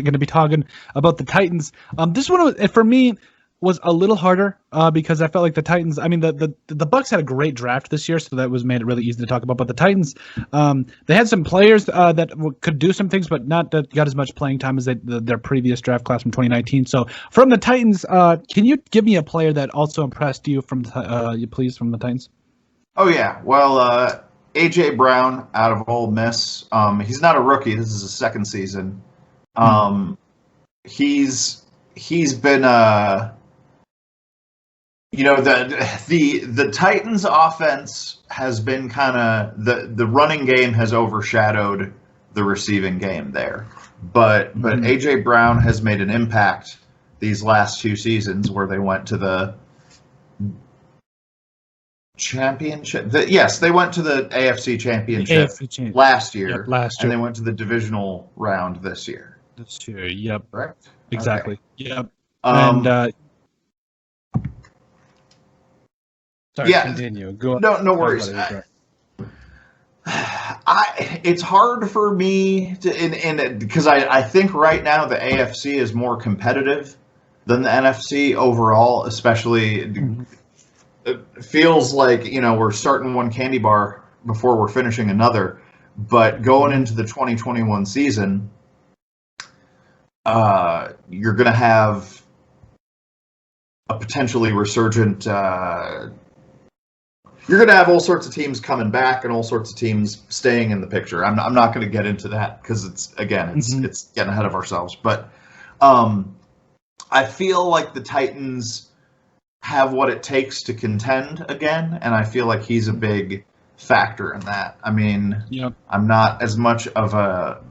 going to be talking about the Titans. This one was, for me, was a little harder because I felt like the Titans. I mean, the Bucks had a great draft this year, so that made it really easy to talk about. But the Titans, they had some players that could do some things, but not that got as much playing time as their previous draft class from 2019. So from the Titans, can you give me a player that also impressed you from the Titans? Oh yeah, well, J.Brown out of Ole Miss. He's not a rookie. This is his second season. He's been the Titans offense has been kind of the running game has overshadowed the receiving game there. But A.J. Brown has made an impact these last 2 seasons where they went to the championship. They went to the AFC championship last year. And they went to the divisional round this year. Yep. Correct? Exactly. Okay. Yep. Sorry, continue. Go on. No worries. It's hard for me to, because I think right now the AFC is more competitive than the NFC overall, especially. It feels like, we're starting one candy bar before we're finishing another. But going into the 2021 season, you're going to have a potentially resurgent. You're going to have all sorts of teams coming back and all sorts of teams staying in the picture. I'm not going to get into that because it's getting ahead of ourselves. But I feel like the Titans have what it takes to contend again, and I feel like he's a big factor in that. I mean, I'm not as much of a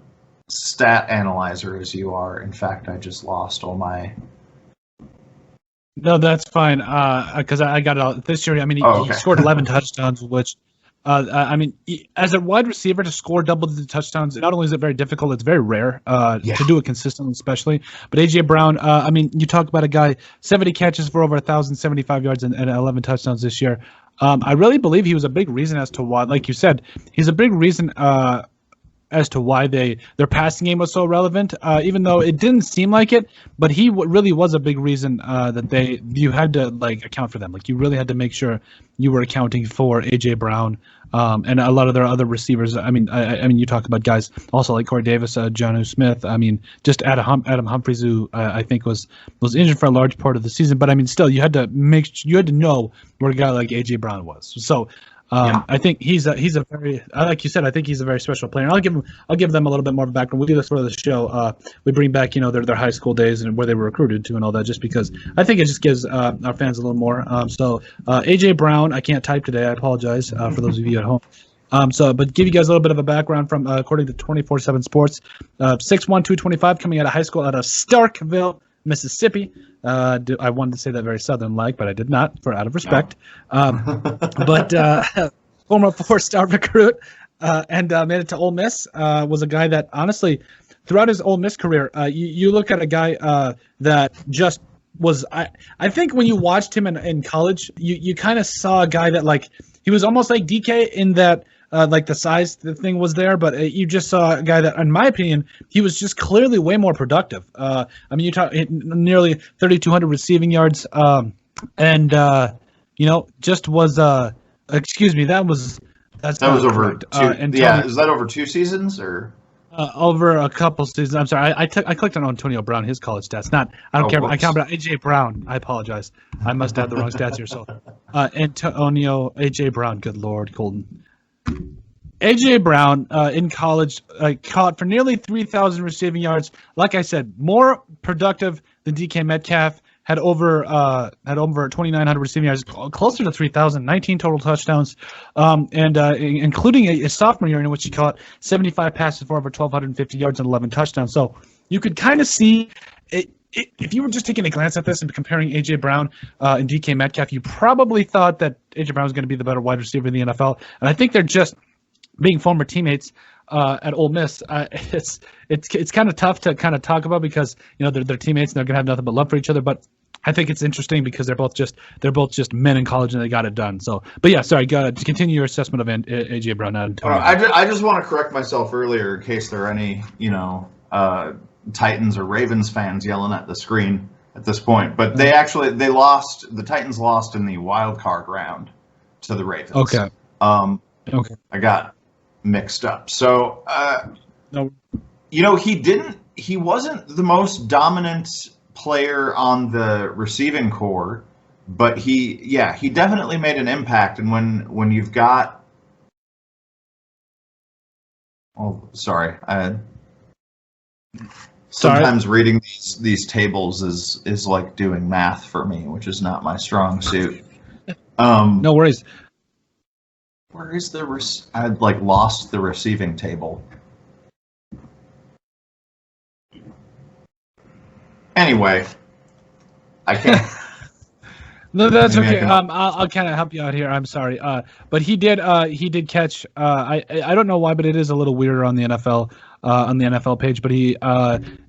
stat analyzer as you are. In fact, I just lost all my... No, that's fine, because I got it all this year. I mean, he scored 11 touchdowns, which, as a wide receiver to score double-digit touchdowns, not only is it very difficult, it's very rare to do it consistently, especially. But A.J. Brown, you talk about a guy, 70 catches for over 1,075 yards and 11 touchdowns this year. I really believe he was a big reason as to why, like you said, he's a big reason as to why their passing game was so relevant, even though it didn't seem like it. But he really was a big reason that you had to account for them. Like you really had to make sure you were accounting for A.J. Brown and a lot of their other receivers. I mean, you talk about guys also like Corey Davis, Jonnu Smith. I mean, just Adam Humphries, who I think was injured for a large part of the season. But I mean, still, you had to know where a guy like A.J. Brown was. So. I think he's a very, like you said, I think he's a very special player. And I'll give them a little bit more of a background. We'll do this for the show. We bring back their high school days and where they were recruited to and all that, just because I think it just gives our fans a little more. A.J. Brown, I can't type today. I apologize for those of you at home. But give you guys a little bit of a background from according to 24/7 Sports, 6'1", 225, coming out of high school out of Starkville, Mississippi. I wanted to say that very Southern-like, but I did not, out of respect. But former 4-star recruit and made it to Ole Miss. Was a guy that, honestly, throughout his Ole Miss career, you look at a guy that just was. I think when you watched him in college, you kind of saw a guy that he was almost like DK in that. The size thing was there, but you just saw a guy that, in my opinion, he was just clearly way more productive. You talk nearly 3,200 receiving yards, just was. Excuse me, that was over 2. Is that over 2 seasons or? Over a couple seasons. I'm sorry, I clicked on Antonio Brown, his college stats. I don't care. Whoops. I count about A.J. Brown. I apologize. I must have the wrong stats here. So, Antonio A.J. Brown. Good Lord, Colton. A.J. Brown in college caught for nearly 3,000 receiving yards. Like I said, more productive than DK Metcalf. Had over 2,900 receiving yards, closer to 3,000, 19 total touchdowns, including a sophomore year in which he caught 75 passes for over 1,250 yards and 11 touchdowns. So you could kind of see it. If you were just taking a glance at this and comparing A.J. Brown and DK Metcalf, you probably thought that A.J. Brown was going to be the better wide receiver in the NFL. And I think they're just being former teammates at Ole Miss. It's kind of tough to kind of talk about because they're teammates and they're going to have nothing but love for each other. But I think it's interesting because they're both just men in college and they got it done. So, but yeah, sorry. Go to continue your assessment of A.J. Brown. I just want to correct myself earlier in case there are any Titans or Ravens fans yelling at the screen at this point. But they lost. The Titans lost in the wild card round to the Ravens. Okay. Okay. I got mixed up. So, no. He wasn't the most dominant player on the receiving core, but he definitely made an impact. And when you've got, sorry. Sometimes reading these tables is like doing math for me, which is not my strong suit. No worries. Where is I lost the receiving table. Anyway, I can't. No, that's okay. I'll kind of help you out here. I'm sorry. But he did catch. I don't know why, but it is a little weirder on the NFL page. But he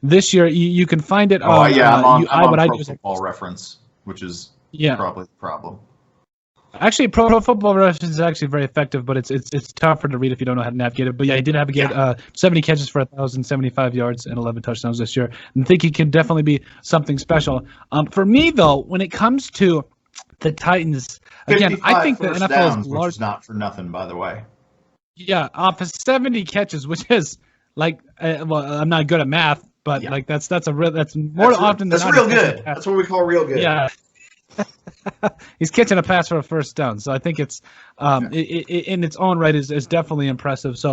this year you can find it. I'm on Pro Football Reference, which is probably the problem. Actually, Pro Football Reference is actually very effective, but it's tougher to read if you don't know how to navigate it. But yeah, he did have 70 catches for 1,075 yards and 11 touchdowns this year. And I think he can definitely be something special. For me, though, when it comes to the Titans, again, I think the NFL is large. Which is not for nothing, by the way. Yeah, off of 70 catches, which is I'm not good at math, but that's more often than not. That's real good. That's what we call real good. Yeah. He's catching a pass for a first down, so I think it's in its own right is definitely impressive. So